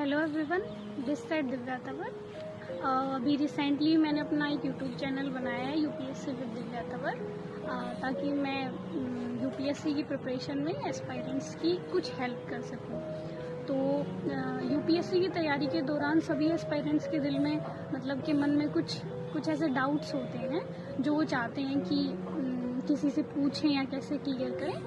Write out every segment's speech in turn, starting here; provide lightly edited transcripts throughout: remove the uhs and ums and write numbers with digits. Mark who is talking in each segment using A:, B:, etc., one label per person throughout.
A: Hello everyone, this side Divya Tanwar. अभी recently मैंने अपना एक यूट्यूब चैनल बनाया है यूपीएससी विद दिव्या तंवर, ताकि मैं यूपीएससी की प्रिपरेशन में एस्पायरेंट्स की कुछ हेल्प कर सकूं। तो यूपीएससी की तैयारी के दौरान सभी एस्पायरेंट्स के दिल में मतलब कि मन में कुछ ऐसे डाउट्स होते हैं जो वो चाहते हैं कि किसी से पूछें या कैसे क्लियर करें।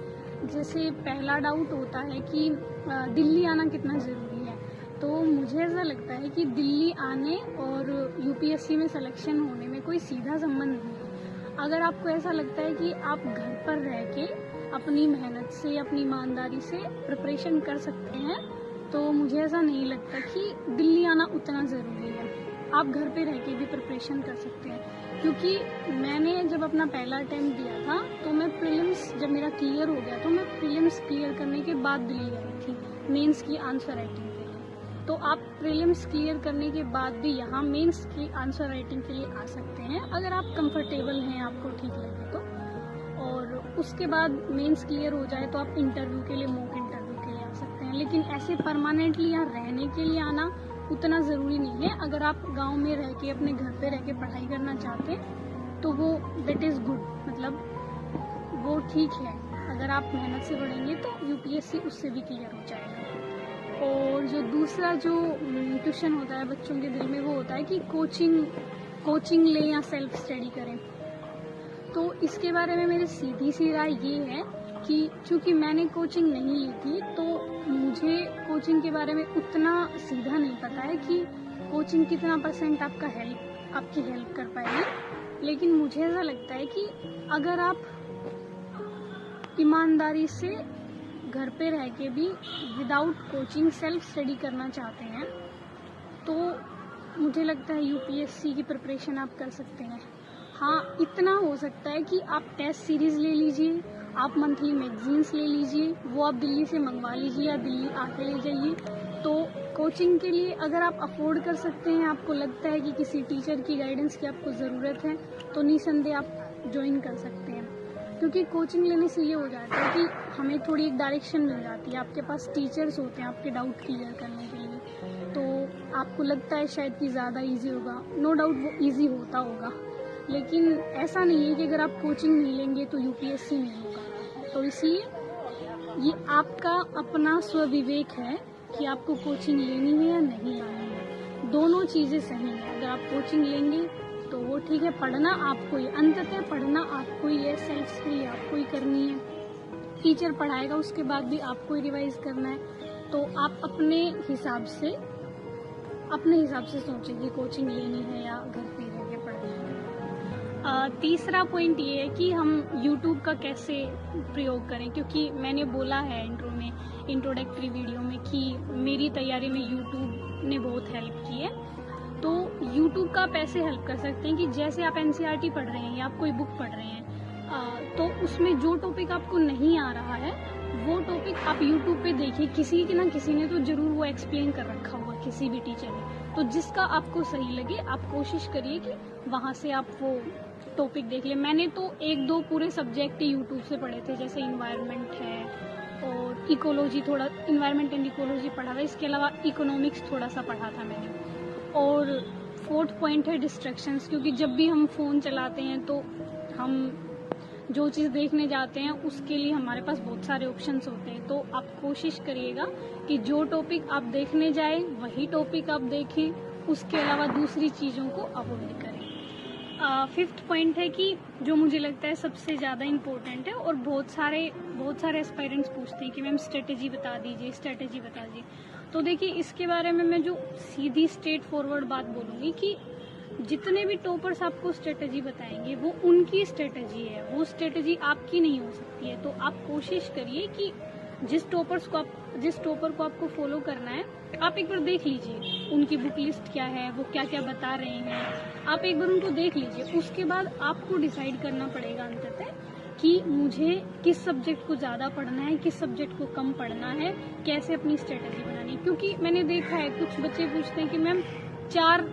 A: जैसे पहला डाउट होता है कि दिल्ली आना कितना ज़रूरी है। तो मुझे ऐसा लगता है कि दिल्ली आने और यूपीएससी में सिलेक्शन होने में कोई सीधा संबंध नहीं है। अगर आपको ऐसा लगता है कि आप घर पर रह के अपनी मेहनत से, अपनी ईमानदारी से प्रिपरेशन कर सकते हैं, तो मुझे ऐसा नहीं लगता कि दिल्ली आना उतना ज़रूरी है। आप घर पे रह के भी प्रिपरेशन कर सकते हैं। क्योंकि मैंने जब अपना पहला अटेम्प्ट दिया था तो मैं प्रीलिम्स जब मेरा क्लियर हो गया तो मैं प्रीलिम्स क्लियर करने के बाद दिल्ली गई थी मेंस की आंसर राइटिंग के लिए। तो आप प्रीलिम्स क्लियर करने के बाद भी यहाँ मेंस की आंसर राइटिंग के लिए आ सकते हैं, अगर आप कंफर्टेबल हैं, आपको ठीक लगे तो। और उसके बाद मेंस क्लियर हो जाए तो आप इंटरव्यू के लिए, मॉक इंटरव्यू के लिए आ सकते हैं। लेकिन ऐसे परमानेंटली यहाँ रहने के लिए आना उतना ज़रूरी नहीं है। अगर आप गांव में रह के, अपने घर पे रह के पढ़ाई करना चाहते हैं तो वो दैट इज़ गुड, मतलब वो ठीक है। अगर आप मेहनत से पढ़ेंगे तो यूपीएससी उससे भी क्लियर हो जाएगा। और जो दूसरा जो क्वेश्चन होता है बच्चों के दिल में, वो होता है कि कोचिंग लें या सेल्फ स्टडी करें। तो इसके बारे में मेरी सीधी सी राय ये है कि चूँकि मैंने कोचिंग नहीं ली थी तो मुझे कोचिंग के बारे में उतना सीधा नहीं पता है कि कोचिंग कितना % आपकी हेल्प कर पाएगी। लेकिन मुझे ऐसा लगता है कि अगर आप ईमानदारी से घर पे रह के भी विदाउट कोचिंग सेल्फ स्टडी करना चाहते हैं तो मुझे लगता है यूपीएससी की प्रिपरेशन आप कर सकते हैं। हाँ, इतना हो सकता है कि आप टेस्ट सीरीज़ ले लीजिए, आप मंथली मैगजीन्स ले लीजिए, वो आप दिल्ली से मंगवा लीजिए या दिल्ली आके ले जाइए। तो कोचिंग के लिए अगर आप अफोर्ड कर सकते हैं, आपको लगता है कि किसी टीचर की गाइडेंस की आपको ज़रूरत है, तो निसंदेह आप ज्वाइन कर सकते हैं। क्योंकि कोचिंग लेने से ये हो जाता है कि हमें थोड़ी एक डायरेक्शन मिल जाती है, आपके पास टीचर्स होते हैं आपके डाउट क्लियर करने के लिए। तो आपको लगता है शायद कि ज़्यादा ईजी होगा। नो डाउट वो ईजी होता होगा, लेकिन ऐसा नहीं है कि अगर आप कोचिंग नहीं लेंगे तो यूपीएससी नहीं होगा। तो इसलिए ये आपका अपना स्वविवेक है कि आपको कोचिंग लेनी है या नहीं लेनी है। दोनों चीज़ें सही हैं। अगर आप कोचिंग लेंगे तो वो ठीक है, पढ़ना आपको ही, अंततः पढ़ना आपको ही है, सेल्फ स्टडी आपको ही करनी है। टीचर पढ़ाएगा उसके बाद भी आपको ही रिवाइज करना है। तो आप अपने हिसाब से सोचें कि कोचिंग लेनी है या घर पे रह के पढ़ना है। तीसरा पॉइंट ये है कि हम YouTube का कैसे प्रयोग करें, क्योंकि मैंने बोला है इंट्रो में, इंट्रोडक्टरी वीडियो में, कि मेरी तैयारी में YouTube ने बहुत हेल्प की है। तो YouTube का आप ऐसे हेल्प कर सकते हैं कि जैसे आप एनसीईआरटी पढ़ रहे हैं या आप कोई बुक पढ़ रहे हैं, तो उसमें जो टॉपिक आपको नहीं आ रहा है वो टॉपिक आप YouTube पे देखिए। किसी ना किसी ने तो जरूर वो एक्सप्लेन कर रखा होगा, किसी भी टीचर ने। तो जिसका आपको सही लगे आप कोशिश करिए कि वहाँ से आप वो टॉपिक देख लें। मैंने तो 1-2 पूरे सब्जेक्ट यूट्यूब से पढ़े थे, जैसे इन्वायरमेंट है और इकोलॉजी, थोड़ा इन्वायरमेंट एंड इकोलॉजी पढ़ा था। इसके अलावा इकोनॉमिक्स थोड़ा सा पढ़ा था मैंने। और 4th पॉइंट है डिस्ट्रैक्शंस, क्योंकि जब भी हम फ़ोन चलाते हैं तो हम जो चीज़ देखने जाते हैं उसके लिए हमारे पास बहुत सारे ऑप्शंस होते हैं। तो आप कोशिश करिएगा कि जो टॉपिक आप देखने जाए वही टॉपिक आप देखें, उसके अलावा दूसरी चीज़ों को अवॉइड करें। 5th पॉइंट है कि जो मुझे लगता है सबसे ज़्यादा इम्पोर्टेंट है, और बहुत सारे एस्पायरेंट्स पूछते हैं कि मैम स्ट्रेटेजी बता दीजिए। तो देखिए, इसके बारे में मैं जो सीधी स्ट्रेट फॉरवर्ड बात बोलूँगी कि जितने भी टॉपर्स आपको स्ट्रेटेजी बताएंगे वो उनकी स्ट्रेटेजी है, वो स्ट्रेटेजी आपकी नहीं हो सकती है। तो आप कोशिश करिए कि जिस टॉपर को आपको फॉलो करना है, आप एक बार देख लीजिए उनकी बुक लिस्ट क्या है, वो क्या क्या बता रहे हैं। आप एक बार उनको देख लीजिए, उसके बाद आपको डिसाइड करना पड़ेगा अंततः कि मुझे किस सब्जेक्ट को ज़्यादा पढ़ना है, किस सब्जेक्ट को कम पढ़ना है, कैसे अपनी स्ट्रेटेजी बनानी है। क्योंकि मैंने देखा है कुछ बच्चे पूछते हैं कि मैम चार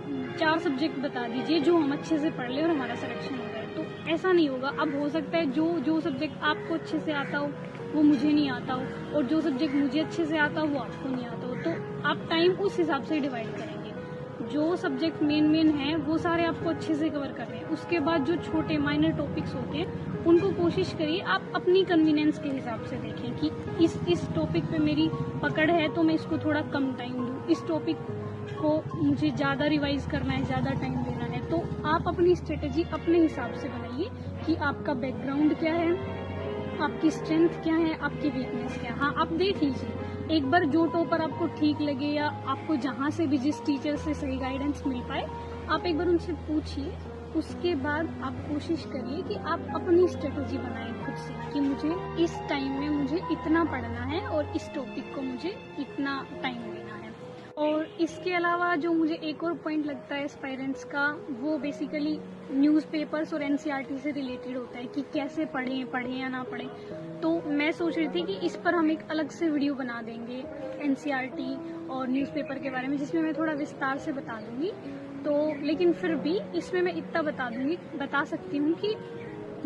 A: सब्जेक्ट बता दीजिए जो हम अच्छे से पढ़ ले और हमारा सिलेक्शन हो जाए। तो ऐसा नहीं होगा। अब हो सकता है जो सब्जेक्ट आपको अच्छे से आता हो वो मुझे नहीं आता हो, और जो सब्जेक्ट मुझे अच्छे से आता हो वो आपको नहीं आता हो। तो आप टाइम उस हिसाब से डिवाइड करेंगे। जो सब्जेक्ट मेन है वो सारे आपको अच्छे से कवर करने हैं। उसके बाद जो छोटे माइनर टॉपिक्स होते हैं उनको कोशिश करिए आप अपनी कन्वीनियंस के हिसाब से देखें कि इस टॉपिक पे मेरी पकड़ है तो मैं इसको थोड़ा कम टाइम दूँ, इस टॉपिक को मुझे ज़्यादा रिवाइज करना है, ज़्यादा टाइम देना है। तो आप अपनी स्ट्रेटेजी अपने हिसाब से बनाइए कि आपका बैकग्राउंड क्या है, आपकी स्ट्रेंथ क्या है, आपकी वीकनेस क्या है। हाँ, आप देख लीजिए एक बार जो टॉपर आपको ठीक लगे या आपको जहाँ से भी जिस टीचर से सही गाइडेंस मिल पाए आप एक बार उनसे पूछिए। उसके बाद आप कोशिश करिए कि आप अपनी स्ट्रेटेजी बनाएं खुद से कि मुझे इस टाइम में मुझे इतना पढ़ना है और इस टॉपिक को मुझे इतना टाइम देना है। और इसके अलावा जो मुझे एक और पॉइंट लगता है एस्पायरेंट्स का, वो बेसिकली न्यूज़पेपर्स और एनसीईआरटी से रिलेटेड होता है कि कैसे पढ़ें या ना पढ़ें। तो मैं सोच रही थी कि इस पर हम एक अलग से वीडियो बना देंगे एनसीईआरटी और न्यूज़पेपर के बारे में, जिसमें मैं थोड़ा विस्तार से बता दूंगी। तो लेकिन फिर भी इसमें मैं इतना बता सकती हूँ कि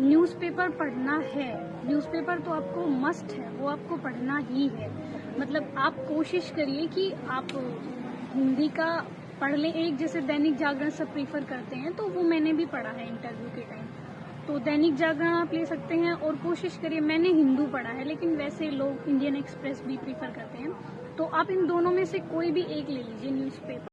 A: न्यूज़पेपर पढ़ना है, न्यूज़पेपर तो आपको मस्ट है, वो आपको पढ़ना ही है। मतलब आप कोशिश करिए कि आप हिंदी का पढ़ लें। एक जैसे दैनिक जागरण सब प्रीफर करते हैं तो वो मैंने भी पढ़ा है इंटरव्यू के टाइम, तो दैनिक जागरण आप ले सकते हैं। और कोशिश करिए, मैंने हिंदू पढ़ा है लेकिन वैसे लोग इंडियन एक्सप्रेस भी प्रीफर करते हैं, तो आप इन दोनों में से कोई भी एक ले लीजिए न्यूज़पेपर।